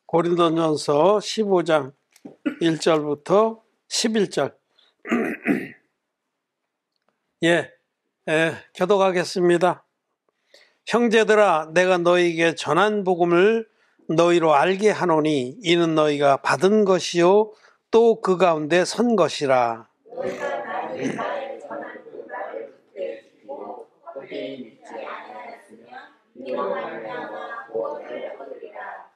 고린도전서 15장 1절부터 11절. 교독하겠습니다. 형제들아, 내가 너희에게 전한 복음을 너희로 알게 하노니 이는 너희가 받은 것이요 또 그 가운데 선 것이라. 너희가 나의 말을 전한 그 말을 듣되 듣고 헛되이 믿지 아니하였으면 이로 말미암아 무엇을 얻으리라.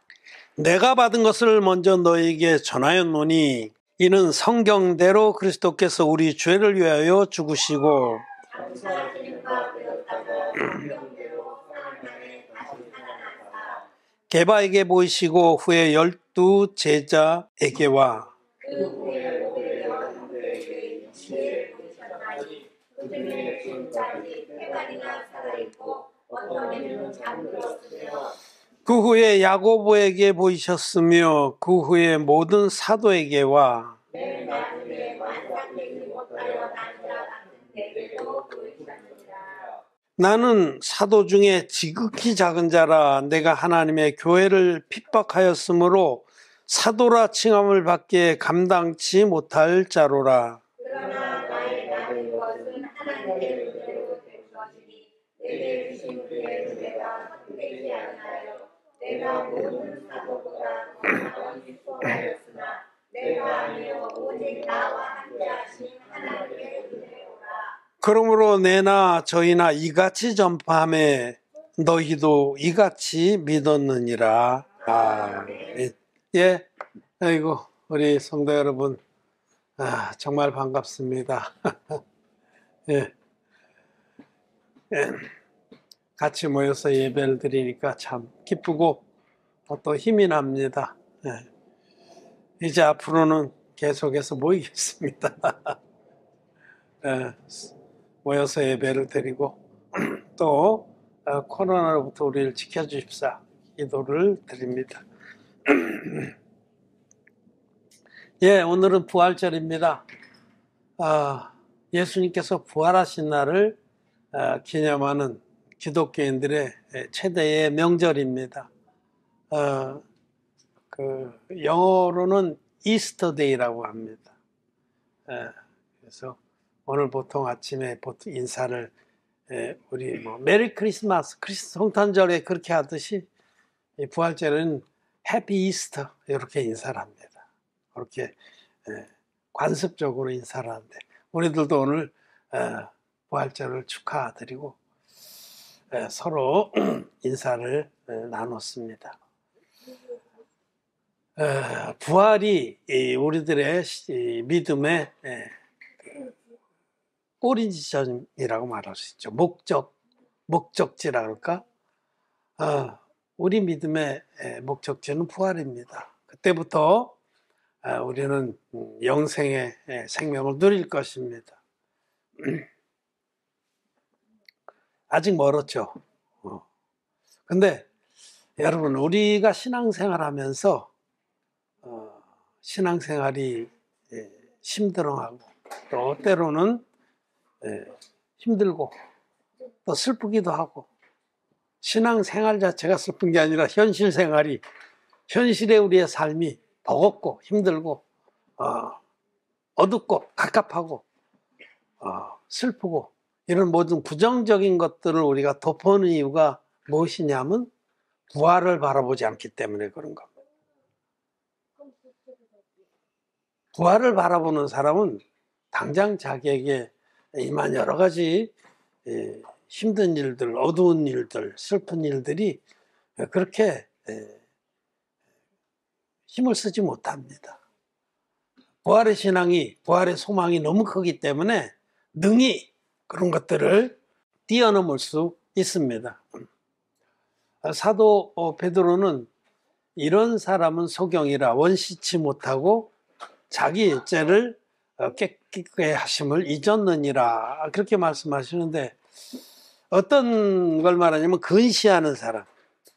내가 받은 것을 먼저 너희에게 전하였노니 이는 성경대로 그리스도께서 우리 죄를 위하여 죽으시고 장차 기름과 되었다가 성경대로 사흘만에 다시 살아나사 게바에게 보이시고 후에 12 제자에게와 그 후에 500여 형제에게 지혜를 보이셨나니 그 중에 지금까지 태간이나 살아있고 어떤 이는 잠들었으며 그 후에 야고보에게 보이셨으며 그 후에 모든 사도에게와 맨 나중에 완성되지 못하여 난 자 같은 대개도 보이셨느니라. 나는 사도 중에 지극히 작은 자라. 내가 하나님의 교회를 핍박하였으므로 사도라 칭함을 받기에 감당치 못할 자로라. 그러나 나의 나는 것은 하나님의 은혜로 된 것이니 내게 주신 그의 은혜가 헛되지 아니하여 내가 모든 사도보다 더 나은 수고하였으나 내가 아니요 오직 나와 함께하신 하나님의 은혜로라. 그러므로 내나 저희나 이같이 전파하며 너희도 이같이 믿었느니라. 아멘. 아이고 우리 성도 여러분, 정말 반갑습니다. 같이 모여서 예배를 드리니까 참 기쁘고 또 힘이 납니다. 이제 앞으로는 계속해서 모이겠습니다. 모여서 예배를 드리고 또 코로나로부터 우리를 지켜주십사 기도를 드립니다. 오늘은 부활절입니다. 예수님께서 부활하신 날을 기념하는 기독교인들의 최대의 명절입니다. 영어로는 이스터데이라고 합니다. 그래서 오늘 보통 아침에 보통 인사를 우리 메리 크리스마스, 성탄절에 그렇게 하듯이 부활절은 해피 이스터 이렇게 인사를 합니다. 그렇게 관습적으로 인사를 하는데 우리들도 오늘 부활절을 축하드리고 서로 인사를 나눴습니다. 부활이 우리들의 믿음의 꼬리지점이라고 말할 수 있죠. 목적지라 그럴까? 우리 믿음의 목적지는 부활입니다. 그때부터 우리는 영생의 생명을 누릴 것입니다. 아직 멀었죠. 근데 여러분, 우리가 신앙생활 하면서 신앙생활이 힘들어하고 또 때로는 힘들고 또 슬프기도 하고, 신앙생활 자체가 슬픈 게 아니라 현실의 우리의 삶이 버겁고 힘들고 어둡고 갑갑하고 슬프고 이런 모든 부정적인 것들을 우리가 덮어놓은 이유가 무엇이냐면 부활을 바라보지 않기 때문에 그런 겁니다. 부활을 바라보는 사람은 당장 자기에게 임한 여러 가지 힘든 일들, 어두운 일들, 슬픈 일들이 그렇게 힘을 쓰지 못합니다. 부활의 신앙이, 부활의 소망이 너무 크기 때문에 능히 그런 것들을 뛰어넘을 수 있습니다. 사도 베드로는 이런 사람은 소경이라 원시치 못하고 자기 죄를 깨끗게 하심을 잊었느니라 그렇게 말씀하시는데, 어떤 걸 말하냐면 근시하는 사람,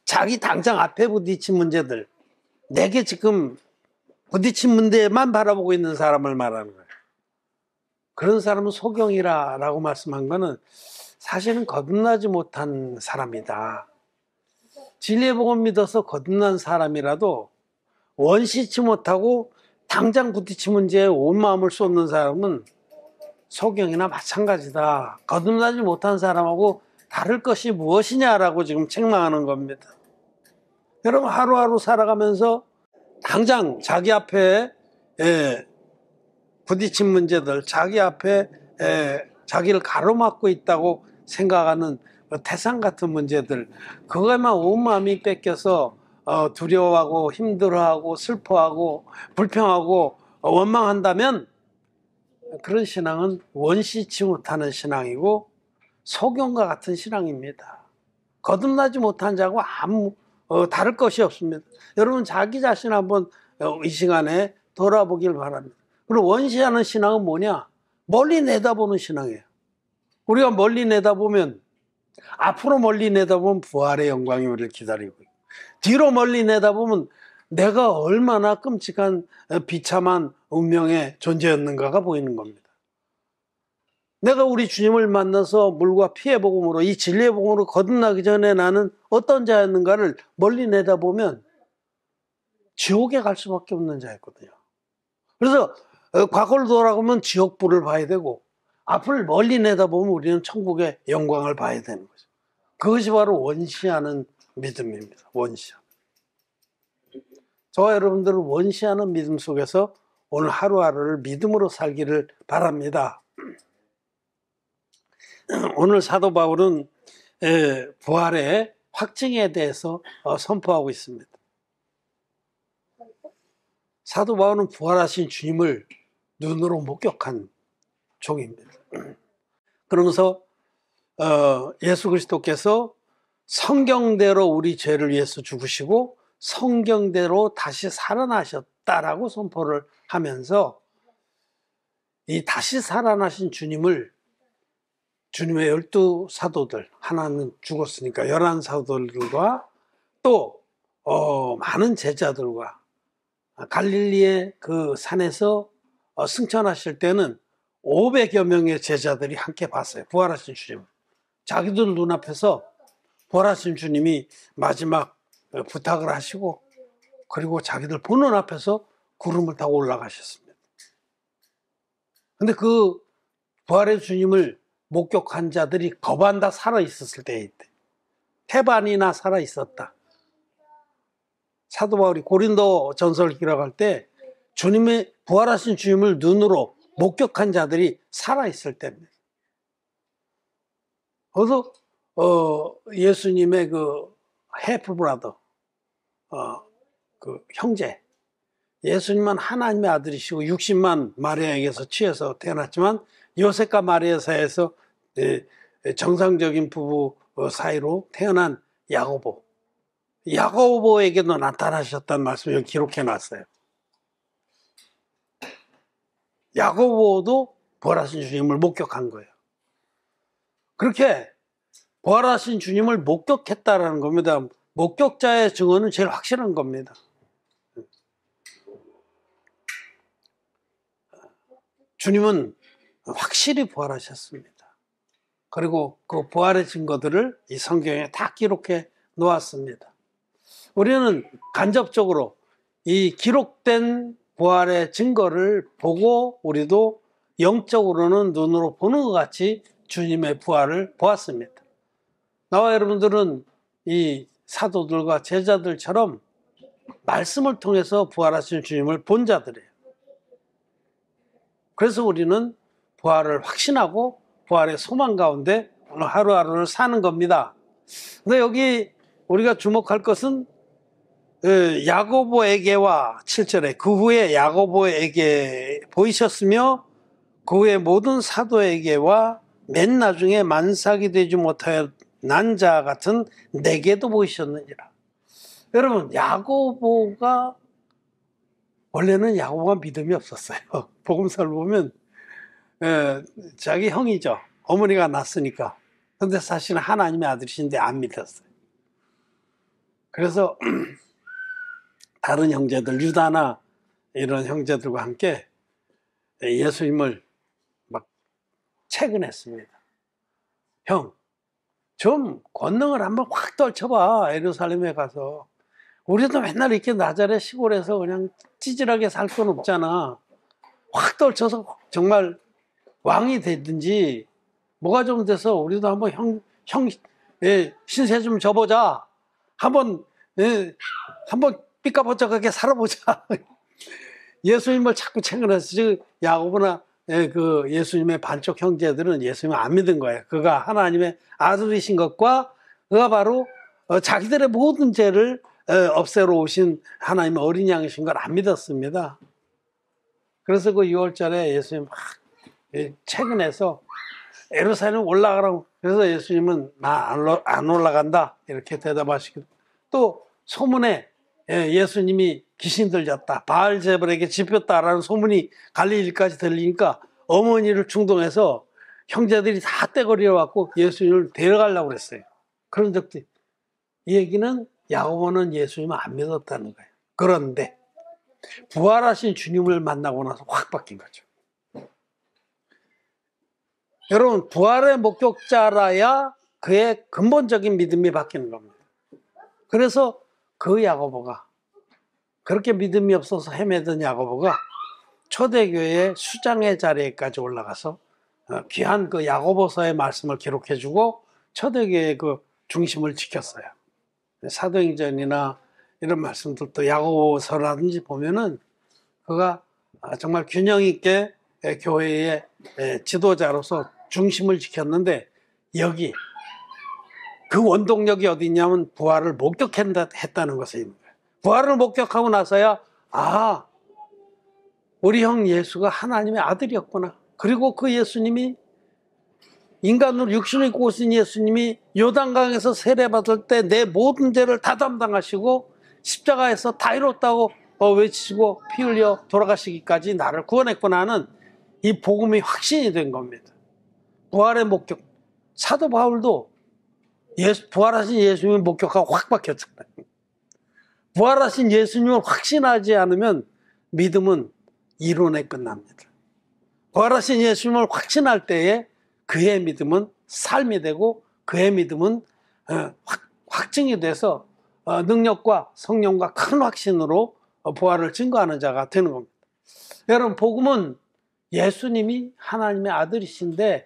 자기 당장 앞에 부딪힌 문제들, 내게 지금 부딪힌 문제만 바라보고 있는 사람을 말하는 거예요. 그런 사람은 소경이라고 말씀한 거는 사실은 거듭나지 못한 사람이다. 진리의 복음 믿어서 거듭난 사람이라도 원시치 못하고 당장 부딪힌 문제에 온 마음을 쏟는 사람은 소경이나 마찬가지다. 거듭나지 못한 사람하고 다를 것이 무엇이냐라고 지금 책망하는 겁니다. 여러분, 하루하루 살아가면서 당장 자기 앞에 부딪힌 문제들, 자기 앞에 자기를 가로막고 있다고 생각하는 태산 같은 문제들, 그거에만 온 마음이 뺏겨서 두려워하고 힘들어하고 슬퍼하고 불평하고 원망한다면 그런 신앙은 원시치 못하는 신앙이고 소경과 같은 신앙입니다. 거듭나지 못한 자하고 아무 다를 것이 없습니다. 여러분, 자기 자신 한번 이 시간에 돌아보길 바랍니다. 그리고 원시하는 신앙은 뭐냐? 멀리 내다보는 신앙이에요. 우리가 멀리 내다보면, 앞으로 멀리 내다보면 부활의 영광이 우리를 기다리고 있고, 뒤로 멀리 내다보면 내가 얼마나 끔찍한 비참한 운명의 존재였는가가 보이는 겁니다. 내가 우리 주님을 만나서 물과 피의 복음으로, 이 진리의 복음으로 거듭나기 전에 나는 어떤 자였는가를 멀리 내다보면 지옥에 갈 수밖에 없는 자였거든요. 그래서 과거를 돌아가면 지옥불을 봐야 되고, 앞을 멀리 내다보면 우리는 천국의 영광을 봐야 되는 거죠. 그것이 바로 원시하는 믿음입니다. 원시하는. 저와 여러분들은 원시하는 믿음 속에서 오늘 하루하루를 믿음으로 살기를 바랍니다. 오늘 사도 바울은 부활의 확증에 대해서 선포하고 있습니다. 사도 바울은 부활하신 주님을 눈으로 목격한 종입니다. 그러면서 예수 그리스도께서 성경대로 우리 죄를 위해서 죽으시고 성경대로 다시 살아나셨다라고 선포를 하면서 이 다시 살아나신 주님을 주님의 12 사도들, 하나는 죽었으니까 11 사도들과 또 많은 제자들과 갈릴리의 그 산에서 승천하실 때는 500여 명의 제자들이 함께 봤어요. 부활하신 주님을. 자기들 눈앞에서 부활하신 주님이 마지막 부탁을 하시고, 그리고 자기들 보는 앞에서 구름을 타고 올라가셨습니다. 근데 그 부활의 주님을 목격한 자들이 거반 다 살아있었을 때에 있대. 태반이나 살아있었다. 사도 바울이 고린도 전서를 기록할 때 주님의 부활하신 주님을 눈으로 목격한 자들이 살아있을 때입니다. 그래서 예수님의 그 해프 브라더, 그 형제, 예수님은 하나님의 아들이시고 60만 마리아에게서 취해서 태어났지만 요셉과 마리아 사이에서 정상적인 부부 사이로 태어난 야고보에게도 나타나셨다는 말씀을 여기 기록해 놨어요. 야고보도 부활하신 주님을 목격한 거예요. 그렇게 부활하신 주님을 목격했다라는 겁니다. 목격자의 증언은 제일 확실한 겁니다. 주님은 확실히 부활하셨습니다. 그리고 그 부활의 증거들을 이 성경에 다 기록해 놓았습니다. 우리는 간접적으로 이 기록된 부활의 증거를 보고 우리도 영적으로는 눈으로 보는 것 같이 주님의 부활을 보았습니다. 나와 여러분들은 이 사도들과 제자들처럼 말씀을 통해서 부활하신 주님을 본 자들이에요. 그래서 우리는 부활을 확신하고 부활의 소망 가운데 오늘 하루하루를 사는 겁니다. 근데 여기 우리가 주목할 것은 야고보에게와 7절에 그 후에 야고보에게 보이셨으며 그 후에 모든 사도에게와 맨 나중에 만삭이 되지 못하여 난 자 같은 내게도 보이셨느니라. 여러분, 야고보가 원래는 야고보가 믿음이 없었어요. 복음서를 보면 자기 형이죠. 어머니가 낳았으니까. 근데 사실은 하나님의 아들이신데 안 믿었어요. 그래서 다른 형제들, 유다나 이런 형제들과 함께 예수님을 막 채근했습니다. 형, 좀 권능을 한번 확 떨쳐봐. 예루살렘에 가서 우리도 맨날 이렇게 나자렛 시골에서 그냥 찌질하게 살 건 없잖아. 확 떨쳐서 정말 왕이 되든지 뭐가 좀 돼서 우리도 한번 신세 좀 져보자. 한번 삐까번쩍하게 살아보자. 예수님을 자꾸 챙겨내서 야고보나 그 예수님의 반쪽 형제들은 예수님을 안 믿은 거예요. 그가 하나님의 아들이신 것과 그가 바로 자기들의 모든 죄를 없애러 오신 하나님의 어린 양이신 걸 안 믿었습니다. 그래서 그 6월절에 예수님 막 최근에서 예루살렘 올라가라고. 그래서 예수님은 나 안 올라간다 이렇게 대답하시고, 또 소문에 예수님이 귀신 들렸다, 바알제불에게 집혔다라는 소문이 갈릴리까지 들리니까 어머니를 충동해서 형제들이 다 떼거리러 왔고 예수님을 데려가려고 그랬어요. 그런 적도. 이 얘기는 야고보는 예수님을 안 믿었다는 거예요. 그런데 부활하신 주님을 만나고 나서 확 바뀐 거죠. 여러분, 부활의 목격자라야 그의 근본적인 믿음이 바뀌는 겁니다. 그래서 그 야고보가, 그렇게 믿음이 없어서 헤매던 야고보가 초대교회의 수장의 자리에까지 올라가서 귀한 그 야고보서의 말씀을 기록해주고 초대교회의 그 중심을 지켰어요. 사도행전이나 이런 말씀들도 야고보서라든지 보면은 그가 정말 균형 있게 교회의 지도자로서 중심을 지켰는데, 여기 그 원동력이 어디 있냐면 부활을 목격했다는 것입니다. 부활을 목격하고 나서야 우리 형 예수가 하나님의 아들이었구나. 그리고 그 예수님이 인간으로 육신을 입고 오신 예수님이 요단강에서 세례받을 때 내 모든 죄를 다 담당하시고 십자가에서 다 이뤘다고 외치시고 피 흘려 돌아가시기까지 나를 구원했구나 하는 이 복음이 확신이 된 겁니다. 부활의 목격. 사도 바울도 부활하신 예수님을 목격하고 확 바뀌었잖아요. 부활하신 예수님을 확신하지 않으면 믿음은 이론에 끝납니다. 부활하신 예수님을 확신할 때에 그의 믿음은 삶이 되고 그의 믿음은 확증이 돼서 능력과 성령과 큰 확신으로 부활을 증거하는 자가 되는 겁니다. 여러분, 복음은 예수님이 하나님의 아들이신데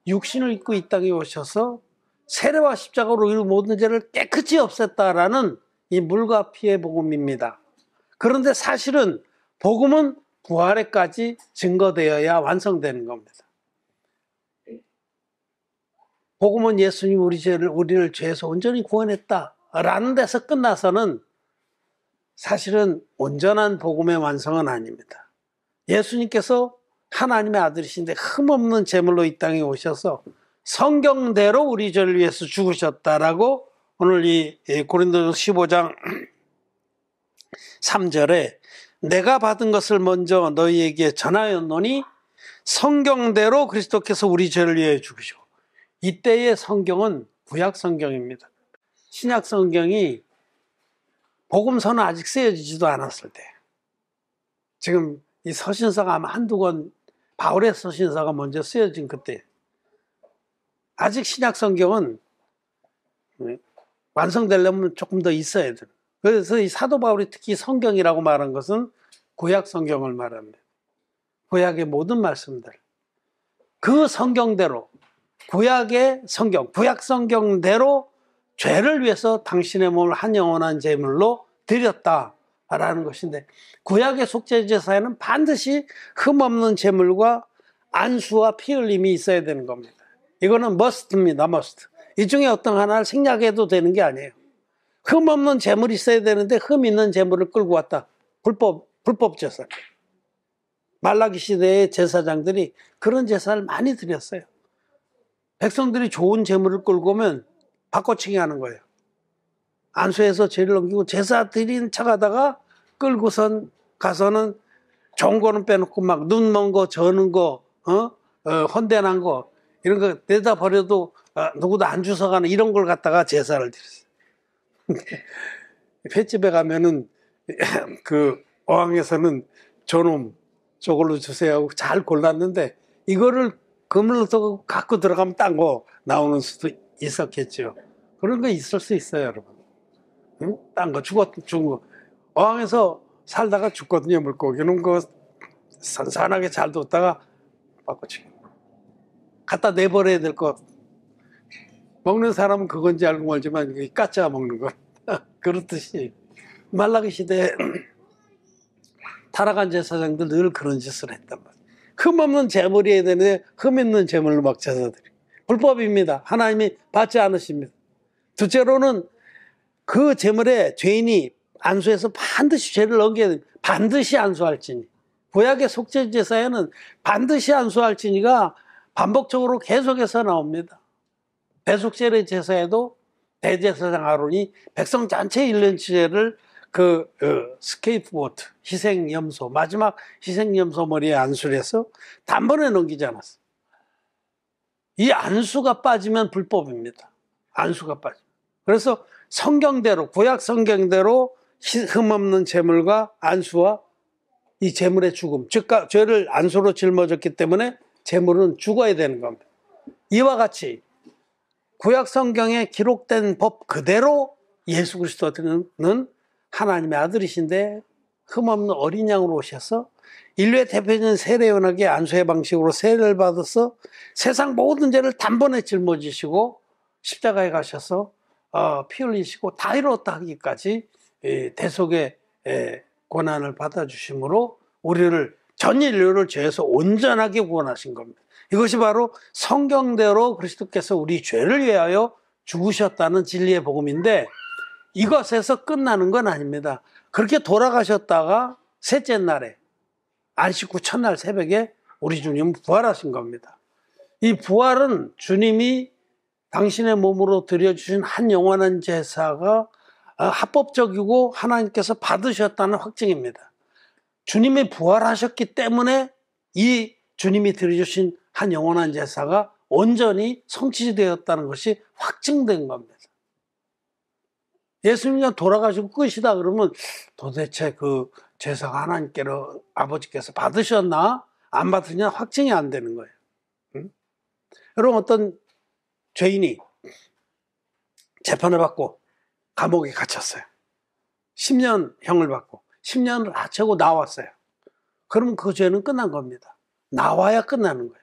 육신을 입고 이 땅에 오셔서 세례와 십자가로 우리 모든 죄를 깨끗이 없앴다라는 이 물과 피의 복음입니다. 그런데 사실은 복음은 부활에까지 증거되어야 완성되는 겁니다. 복음은 예수님이 우리를 죄에서 온전히 구원했다라는 데서 끝나서는 사실은 온전한 복음의 완성은 아닙니다. 예수님께서 하나님의 아들이신데 흠없는 제물로 이 땅에 오셔서 성경대로 우리 죄를 위해서 죽으셨다라고 오늘 이 고린도전서 15장 3절에 내가 받은 것을 먼저 너희에게 전하였노니 성경대로 그리스도께서 우리 죄를 위해 죽으시고. 이때의 성경은 구약 성경입니다. 신약 성경이 복음서는 아직 쓰여지지도 않았을 때, 지금 이 서신서가 아마 한두 권, 바울의 서신서가 먼저 쓰여진 그때, 아직 신약 성경은 완성되려면 조금 더 있어야 돼요. 그래서 이 사도 바울이 특히 성경이라고 말한 것은 구약 성경을 말합니다. 구약의 모든 말씀들, 그 성경대로, 구약의 성경, 구약 성경대로 죄를 위해서 당신의 몸을 한 영원한 제물로 드렸다라는 것인데, 구약의 속죄제사에는 반드시 흠없는 제물과 안수와 피 흘림이 있어야 되는 겁니다. 이거는 must입니다. must. 이 중에 어떤 하나를 생략해도 되는 게 아니에요. 흠 없는 제물이 있어야 되는데 흠 있는 제물을 끌고 왔다. 불법 제사. 말라기 시대의 제사장들이 그런 제사를 많이 드렸어요. 백성들이 좋은 제물을 끌고 오면 바꿔치기 하는 거예요. 안수해서 죄를 넘기고 제사 드리는 척하다가 끌고선 가서는 좋은 거는 빼놓고 막 눈 먼 거, 저는 거, 헌대난 거 이런 거 내다 버려도 누구도 안 주워가는 이런 걸 갖다가 제사를 드렸어요. 횟집에 가면은 그 어항에서는 저놈 저걸로 주세요 하고 잘 골랐는데 이거를 그물로 갖고 들어가면 딴 거 나오는 수도 있었겠죠. 그런 거 있을 수 있어요, 여러분. 응? 딴 거 죽은 거. 어항에서 살다가 죽거든요. 물고기는 그 산산하게 잘 뒀다가 바꿔치기. 갖다 내버려야 될 거. 먹는 사람은 그건지 알고 말지만 까짜 먹는 거. 그렇듯이 말라기 시대에 타락한 제사장들 늘 그런 짓을 했단 말이에요. 흠 없는 제물이어야 되는데 흠 있는 제물로 막 제사드리. 불법입니다. 하나님이 받지 않으십니다. 둘째로는 그 제물에 죄인이 안수해서 반드시 죄를 넘겨야 됩니다. 반드시 안수할지니. 구약의 속죄 제사에는 반드시 안수할지니가 반복적으로 계속해서 나옵니다. 배속제의 제사에도 대제사장 아론이 백성 전체의 1년치제를 스케이프보트, 희생염소, 마지막 희생염소 머리에 안수를 해서 단번에 넘기지 않았어. 이 안수가 빠지면 불법입니다. 안수가 빠지면. 그래서 성경대로, 구약 성경대로 흠없는 제물과 안수와 이 제물의 죽음, 즉 죄를 안수로 짊어졌기 때문에 제물은 죽어야 되는 겁니다. 이와 같이 구약 성경에 기록된 법 그대로 예수 그리스도는 하나님의 아들이신데 흠없는 어린 양으로 오셔서 인류의 대표적인 세례요나의 안수의 방식으로 세례를 받아서 세상 모든 죄를 단번에 짊어지시고 십자가에 가셔서 피 흘리시고 다 이뤘다 하기까지 대속의 고난을 받아주심으로 우리를 전 인류를 죄에서 온전하게 구원하신 겁니다. 이것이 바로 성경대로 그리스도께서 우리 죄를 위하여 죽으셨다는 진리의 복음인데 이것에서 끝나는 건 아닙니다. 그렇게 돌아가셨다가 셋째 날에 안식 후 첫날 새벽에 우리 주님은 부활하신 겁니다. 이 부활은 주님이 당신의 몸으로 드려주신 한 영원한 제사가 합법적이고 하나님께서 받으셨다는 확증입니다. 주님이 부활하셨기 때문에 이 주님이 드려주신 한 영원한 제사가 온전히 성취되었다는 것이 확증된 겁니다. 예수님이 돌아가시고 끝이다 그러면 도대체 그 제사가 하나님께로 아버지께서 받으셨나 안 받으냐 확증이 안 되는 거예요. 여러분 어떤 죄인이 재판을 받고 감옥에 갇혔어요. 10년형을 받고 10년을 하치고 나왔어요. 그러면 그 죄는 끝난 겁니다. 나와야 끝나는 거예요.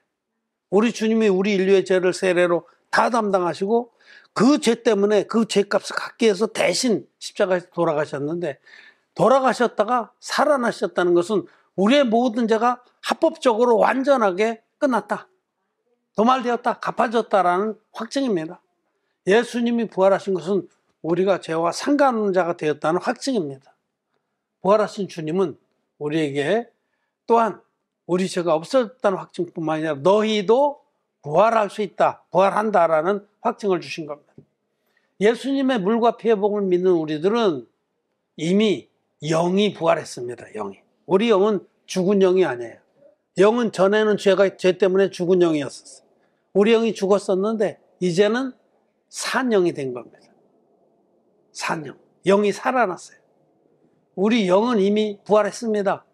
우리 주님이 우리 인류의 죄를 세례로 다 담당하시고 그 죄 때문에 그 죄값을 갚기 위해서 대신 십자가에서 돌아가셨는데 돌아가셨다가 살아나셨다는 것은 우리의 모든 죄가 합법적으로 완전하게 끝났다. 도말되었다. 갚아졌다라는 확증입니다. 예수님이 부활하신 것은 우리가 죄와 상관없는 자가 되었다는 확증입니다. 부활하신 주님은 우리에게 또한 우리 죄가 없어졌다는 확증뿐만 아니라 너희도 부활할 수 있다, 부활한다라는 확증을 주신 겁니다. 예수님의 물과 피의 복음을 믿는 우리들은 이미 영이 부활했습니다. 영이. 우리 영은 죽은 영이 아니에요. 영은 전에는 죄 때문에 죽은 영이었었어요. 우리 영이 죽었었는데 이제는 산 영이 된 겁니다. 산 영. 영이 살아났어요. 우리 영은 이미 부활했습니다.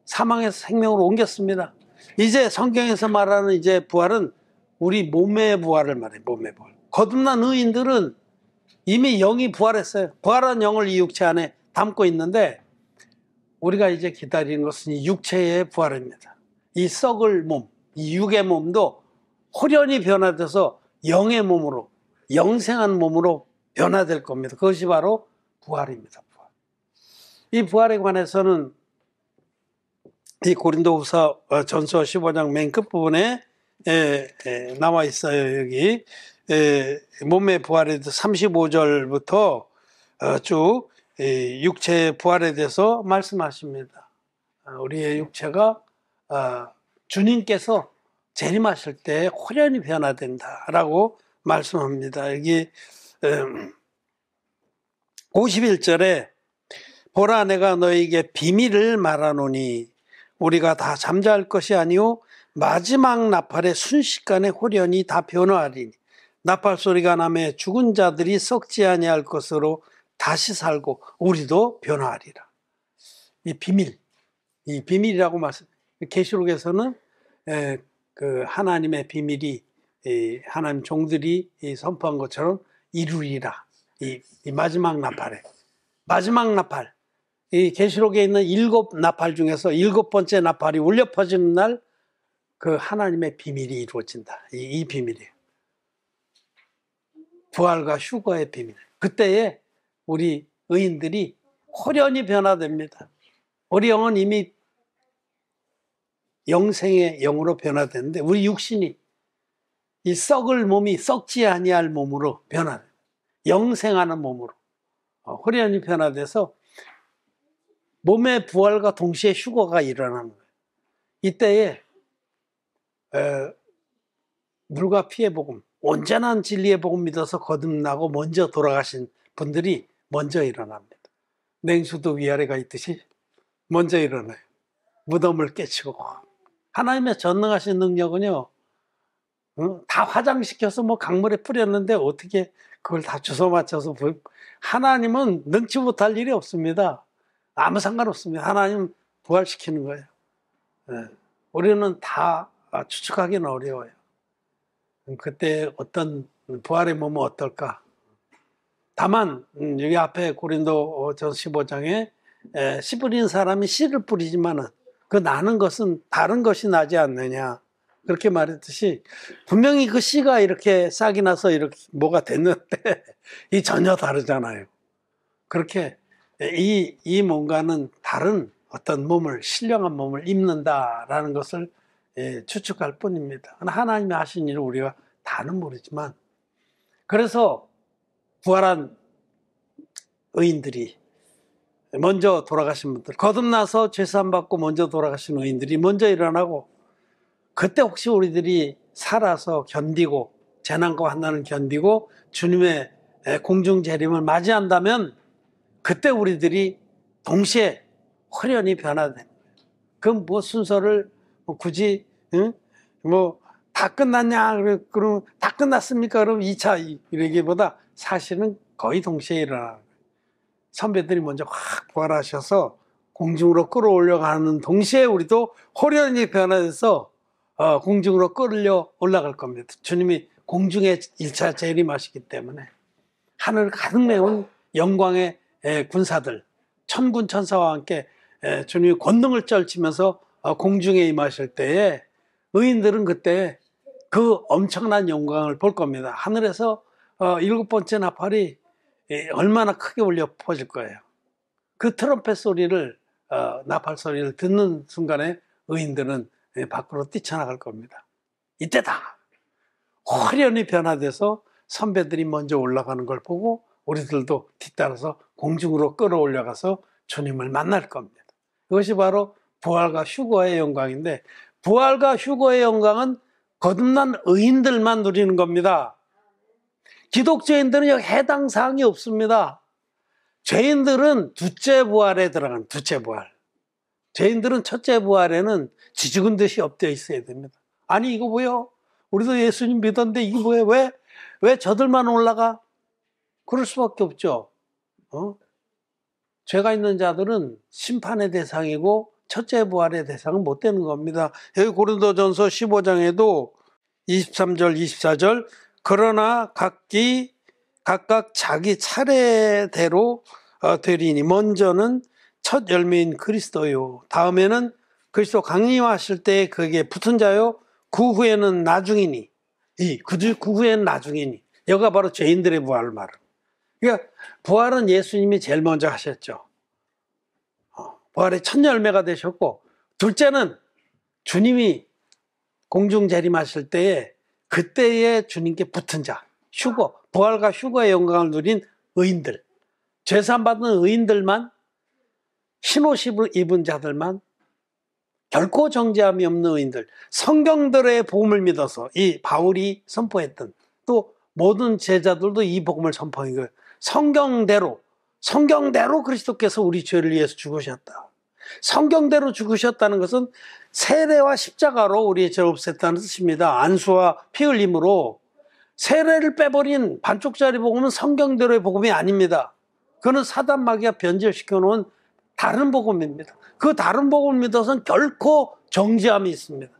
사망에서 생명으로 옮겼습니다. 이제 성경에서 말하는 이제 부활은 우리 몸의 부활을 말해요. 몸의 부활. 거듭난 의인들은 이미 영이 부활했어요. 부활한 영을 이 육체 안에 담고 있는데 우리가 이제 기다리는 것은 이 육체의 부활입니다. 이 썩을 몸, 이 육의 몸도 호련히 변화돼서 영의 몸으로, 영생한 몸으로 변화될 겁니다. 그것이 바로 부활입니다. 부활. 이 부활에 관해서는 이 고린도후서 전서 15장 맨 끝부분에 나와 있어요. 여기 몸의 부활에 대해서 35절부터 쭉 육체의 부활에 대해서 말씀하십니다. 우리의 육체가 주님께서 재림하실 때 호련히 변화된다라고 말씀합니다. 여기 51절에 보라 내가 너에게 비밀을 말하노니 우리가 다 잠잘 것이 아니오 마지막 나팔의 순식간에 호련히 다 변화하리니 나팔 소리가 나매 죽은 자들이 썩지 아니할 것으로 다시 살고 우리도 변화하리라. 이 비밀이라고 말씀. 계시록에서는 그 하나님의 비밀이 하나님 종들이 선포한 것처럼 이루리라. 이 마지막 나팔에. 마지막 나팔. 이 계시록에 있는 7나팔 중에서 7번째 나팔이 울려 퍼지는 날 그 하나님의 비밀이 이루어진다. 이 비밀이에요. 부활과 휴거의 비밀. 그때에 우리 의인들이 호련히 변화됩니다. 우리 영은 이미 영생의 영으로 변화되는데 우리 육신이 이 썩을 몸이 썩지 아니할 몸으로 변화돼요. 영생하는 몸으로 호련히 변화돼서 몸의 부활과 동시에 휴거가 일어나는 거예요. 이때에 물과 피의 복음, 온전한 진리의 복음 믿어서 거듭나고 먼저 돌아가신 분들이 먼저 일어납니다. 냉수도 위아래가 있듯이 먼저 일어나요. 무덤을 깨치고. 하나님의 전능하신 능력은요, 다 화장시켜서 뭐 강물에 뿌렸는데 어떻게 그걸 다 주워 맞춰서 하나님은 능치 못할 일이 없습니다. 아무 상관없습니다. 하나님 부활시키는 거예요. 우리는 다 추측하기는 어려워요. 그때 어떤 부활의 몸은 어떨까? 다만 여기 앞에 고린도전 15장에 씨 뿌리는 사람이 씨를 뿌리지만은 그 나는 것은 다른 것이 나지 않느냐 그렇게 말했듯이 분명히 그 씨가 이렇게 싹이 나서 이렇게 뭐가 됐는데 이 전혀 다르잖아요. 그렇게 이 뭔가는 다른 어떤 몸을 신령한 몸을 입는다라는 것을 추측할 뿐입니다. 하나님이 하신 일을 우리가 다는 모르지만 그래서 부활한 의인들이 먼저 돌아가신 분들 거듭나서 죄사함 받고 먼저 돌아가신 의인들이 먼저 일어나고 그때 혹시 우리들이 살아서 견디고 재난과 환난을 견디고 주님의 공중 재림을 맞이한다면 그때 우리들이 동시에 호련히 변화되는 거예요. 그럼 뭐 순서를 굳이 뭐 다 끝났냐? 그럼 다 끝났습니까? 그럼 2차 이러기보다 사실은 거의 동시에 일어나는 거예요. 선배들이 먼저 확 부활하셔서 공중으로 끌어올려가는 동시에 우리도 호련히 변화돼서 공중으로 끌려 올라갈 겁니다. 주님이 공중에 1차 재림하시기 때문에 하늘을 가득 메운 영광의 군사들 천군 천사와 함께 주님이 권능을 쩔치면서 공중에 임하실 때에 의인들은 그때 그 엄청난 영광을 볼 겁니다. 하늘에서 7번째 나팔이 얼마나 크게 울려 퍼질 거예요. 그 트럼펫 소리를 나팔 소리를 듣는 순간에 의인들은 밖으로 뛰쳐나갈 겁니다. 이때다. 호련히 변화돼서 선배들이 먼저 올라가는 걸 보고 우리들도 뒤따라서 공중으로 끌어올려가서 주님을 만날 겁니다. 그것이 바로 부활과 휴거의 영광인데 부활과 휴거의 영광은 거듭난 의인들만 누리는 겁니다. 기독교인들은 해당 사항이 없습니다. 죄인들은 둘째 부활에 들어간 둘째 부활. 죄인들은 첫째 부활에는 지죽은 듯이 엎드려 있어야 됩니다. 아니 이거 뭐요? 우리도 예수님 믿었는데 이게 뭐예요? 왜 저들만 올라가? 그럴 수밖에 없죠. 죄가 있는 자들은 심판의 대상이고 첫째 부활의 대상은 못 되는 겁니다. 여기 고린도전서 15장에도 23절 24절 그러나 각각 자기 차례대로 되리니 먼저는 첫 열매인 그리스도요 다음에는 그리스도 강림하실 때 그에게 붙은 자요 그 후에는 나중이니 그 후에는 나중이니 여기가 바로 죄인들의 부활을 말합니다. 그러니까 부활은 예수님이 제일 먼저 하셨죠. 부활의 첫 열매가 되셨고 둘째는 주님이 공중 재림하실 때에 그때에 주님께 붙은 자 휴거 부활과 휴거의 영광을 누린 의인들 죄사함 받은 의인들만 흰옷을 입은 자들만 결코 정죄함이 없는 의인들 성경들의 복음을 믿어서 이 바울이 선포했던 또 모든 제자들도 이 복음을 선포한 거예요. 성경대로 그리스도께서 우리 죄를 위해서 죽으셨다. 성경대로 죽으셨다는 것은 세례와 십자가로 우리의 죄를 없앴다는 뜻입니다. 안수와 피 흘림으로 세례를 빼버린 반쪽짜리 복음은 성경대로의 복음이 아닙니다. 그거는 사단 마귀가 변질시켜 놓은 다른 복음입니다. 그 다른 복음을 믿어서는 결코 정죄함이 있습니다.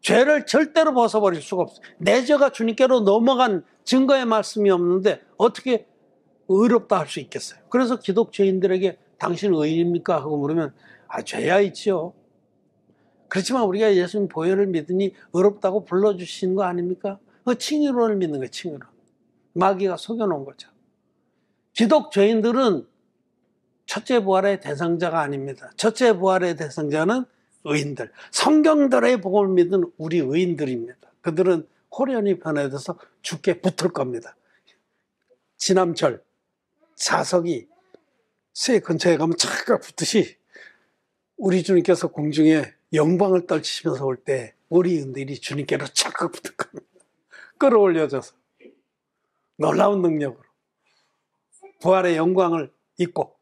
죄를 절대로 벗어버릴 수가 없어요. 내 죄가 주님께로 넘어간 증거의 말씀이 없는데 어떻게 의롭다 할 수 있겠어요? 그래서 기독교인들에게 당신 의인입니까? 하고 물으면 죄야 있죠. 그렇지만 우리가 예수님 보혈을 믿으니 의롭다고 불러주시는 거 아닙니까? 그 칭의론을 믿는 거예요. 칭의론. 마귀가 속여놓은 거죠. 기독교인들은 첫째 부활의 대상자가 아닙니다. 첫째 부활의 대상자는 의인들, 성경대로의 복음을 믿은 우리 의인들입니다. 그들은 호련히 변화돼서 죽게 붙을 겁니다. 지남철 사석이 새 근처에 가면 착각 붙듯이 우리 주님께서 공중에 영광을 떨치시면서 올 때 우리 의인들이 주님께로 착각 붙을 겁니다. 끌어올려져서 놀라운 능력으로 부활의 영광을 입고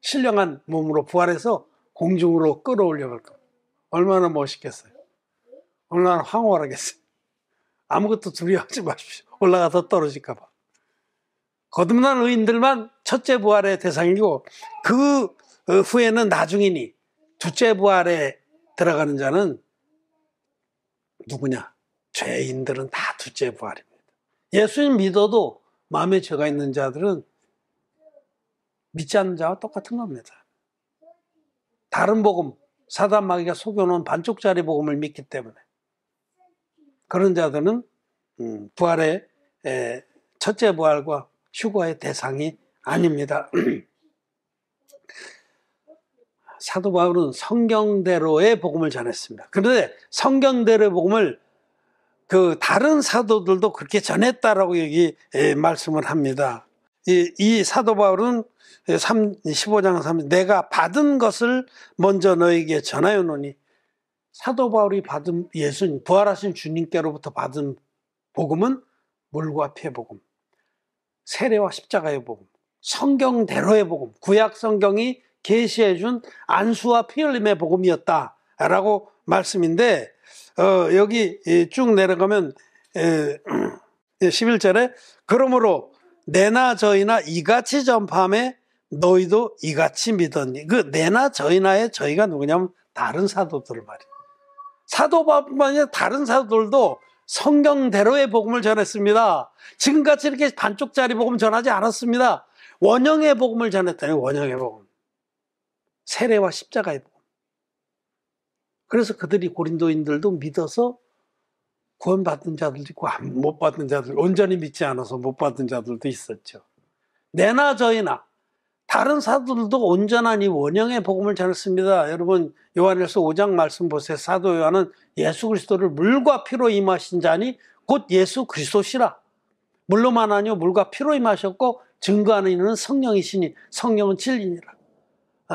신령한 몸으로 부활해서 공중으로 끌어올려갈 겁니다. 얼마나 멋있겠어요. 얼마나 황홀하겠어요. 아무것도 두려워하지 마십시오. 올라가서 떨어질까 봐. 거듭난 의인들만 첫째 부활의 대상이고 그 후에는 나중이니 둘째 부활에 들어가는 자는 누구냐? 죄인들은 다 둘째 부활입니다. 예수님 믿어도 마음에 죄가 있는 자들은 믿지 않는 자와 똑같은 겁니다. 다른 복음, 사단 마귀가 속여놓은 반쪽짜리 복음을 믿기 때문에 그런 자들은 부활의 첫째 부활과 휴거의 대상이 아닙니다. 사도 바울은 성경대로의 복음을 전했습니다. 그런데 성경대로의 복음을 그 다른 사도들도 그렇게 전했다라고 여기 말씀을 합니다. 이 사도 바울은 15장 3절 내가 받은 것을 먼저 너에게 전하여노니 사도 바울이 받은 예수님 부활하신 주님께로부터 받은 복음은 물과 피의 복음, 세례와 십자가의 복음, 성경대로의 복음, 구약 성경이 계시해 준 안수와 피 흘림의 복음이었다라고 말씀인데 여기 쭉 내려가면 11절에 그러므로 내나 저희나 이같이 전파하며 너희도 이같이 믿었니. 그 내나 저희나의 저희가 누구냐면 다른 사도들 말이에요. 사도뿐만 아니라 다른 사도들도 성경대로의 복음을 전했습니다. 지금같이 이렇게 반쪽짜리 복음 전하지 않았습니다. 원형의 복음을 전했다니. 원형의 복음, 세례와 십자가의 복음. 그래서 그들이 고린도인들도 믿어서 구원받은 자들도 있고 못 받은 자들, 온전히 믿지 않아서 못 받은 자들도 있었죠. 내나 저희나 다른 사도들도 온전한 이 원형의 복음을 전했습니다. 여러분 요한일서 5장 말씀 보세요. 사도 요한은 예수 그리스도를 물과 피로 임하신 자니 곧 예수 그리스도시라. 물로만 아니요 물과 피로 임하셨고 증거하는 이는 성령이시니 성령은 진리니라.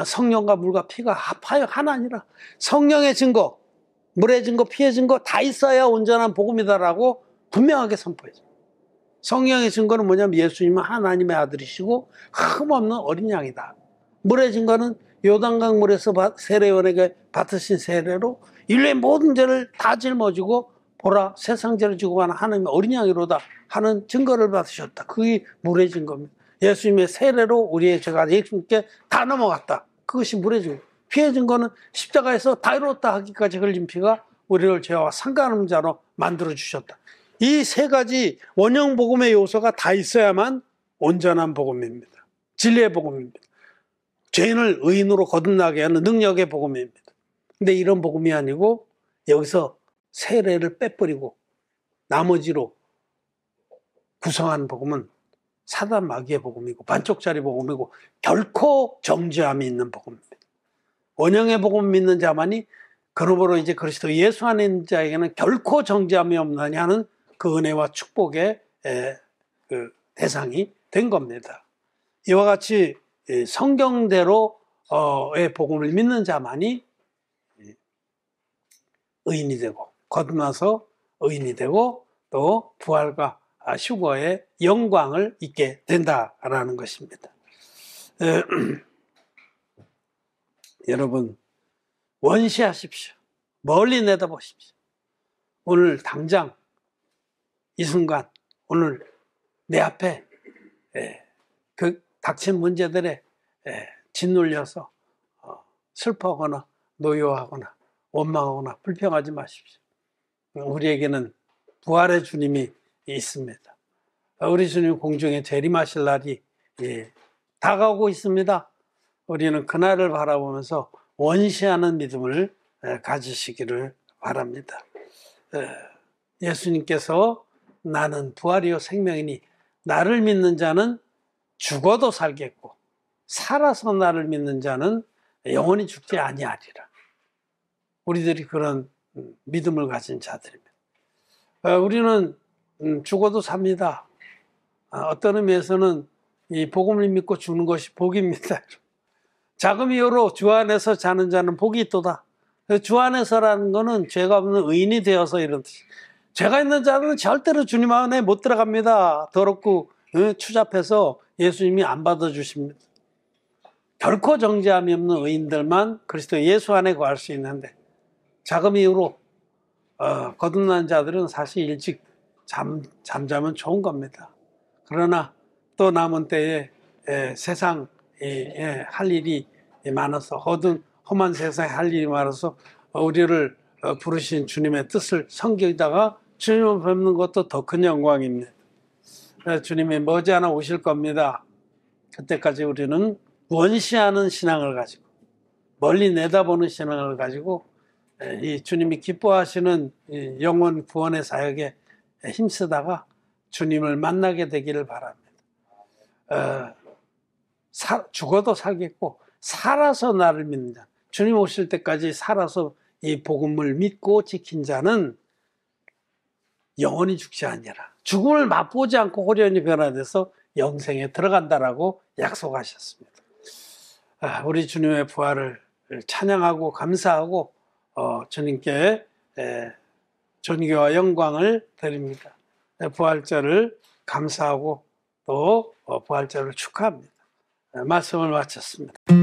성령과 물과 피가 합하여 하나니라. 성령의 증거, 물의 증거, 피의 증거 다 있어야 온전한 복음이다라고 분명하게 선포해요. 성령의 증거는 뭐냐면 예수님은 하나님의 아들이시고 흠없는 어린 양이다. 물의 증거는 요단강 물에서 세례요한에게 받으신 세례로 인류의 모든 죄를 다 짊어지고 보라 세상 죄를 지고 가는 하나님의 어린 양이로다 하는 증거를 받으셨다. 그게 물의 증거입니다. 예수님의 세례로 우리의 죄가 예수님께 다 넘어갔다. 그것이 물의 증거. 피의 증거는 십자가에서 다 이뤘다 하기까지 흘린 피가 우리를 죄와 상관없는 자로 만들어주셨다. 이 세 가지 원형 복음의 요소가 다 있어야만 온전한 복음입니다. 진리의 복음입니다. 죄인을 의인으로 거듭나게 하는 능력의 복음입니다. 근데 이런 복음이 아니고 여기서 세례를 빼버리고 나머지로 구성한 복음은 사단 마귀의 복음이고 반쪽짜리 복음이고 결코 정죄함이 있는 복음입니다. 원형의 복음 믿는 자만이 그러므로 이제 그리스도 예수 안에 있는 자에게는 결코 정죄함이 없느냐 하는 그 은혜와 축복의 그 대상이 된 겁니다. 이와 같이 성경대로의 복음을 믿는 자만이 의인이 되고 거듭나서 의인이 되고 또 부활과 휴거의 영광을 잊게 된다라는 것입니다. 여러분 원시하십시오. 멀리 내다보십시오. 오늘 당장 이 순간 오늘 내 앞에 그 닥친 문제들에 짓눌려서 슬퍼하거나 노여하거나 원망하거나 불평하지 마십시오. 우리에게는 부활의 주님이 있습니다. 우리 주님 공중에 재림하실 날이 다가오고 있습니다. 우리는 그날을 바라보면서 원시하는 믿음을 가지시기를 바랍니다. 예수님께서 나는 부활이요 생명이니 나를 믿는 자는 죽어도 살겠고 살아서 나를 믿는 자는 영원히 죽지 아니하리라. 우리들이 그런 믿음을 가진 자들입니다. 우리는 죽어도 삽니다. 어떤 의미에서는 이 복음을 믿고 죽는 것이 복입니다. 자금이요로 주 안에서 자는 자는 복이 있도다. 주 안에서라는 것은 죄가 없는 의인이 되어서 이런 뜻이. 죄가 있는 자는 절대로 주님 안에 못 들어갑니다. 더럽고 추잡해서 예수님이 안 받아주십니다. 결코 정죄함이 없는 의인들만 그리스도 예수 안에 거할 수 있는데 자금 이후로 거듭난 자들은 사실 일찍 잠자면 좋은 겁니다. 그러나 또 남은 때에 세상 할 일이 많아서 험한 세상에 할 일이 많아서 우리를 부르신 주님의 뜻을 섬기다가 주님을 뵙는 것도 더 큰 영광입니다. 주님이 머지않아 오실 겁니다. 그때까지 우리는 원시하는 신앙을 가지고 멀리 내다보는 신앙을 가지고 이 주님이 기뻐하시는 영혼 구원의 사역에 힘쓰다가 주님을 만나게 되기를 바랍니다. 죽어도 살겠고 살아서 나를 믿는 자, 주님 오실 때까지 살아서 이 복음을 믿고 지킨 자는 영원히 죽지 아니하라. 죽음을 맛보지 않고 호련히 변화돼서 영생에 들어간다라고 약속하셨습니다. 우리 주님의 부활을 찬양하고 감사하고 주님께 존귀와 영광을 드립니다. 부활절을 감사하고 또 부활절을 축하합니다. 말씀을 마쳤습니다.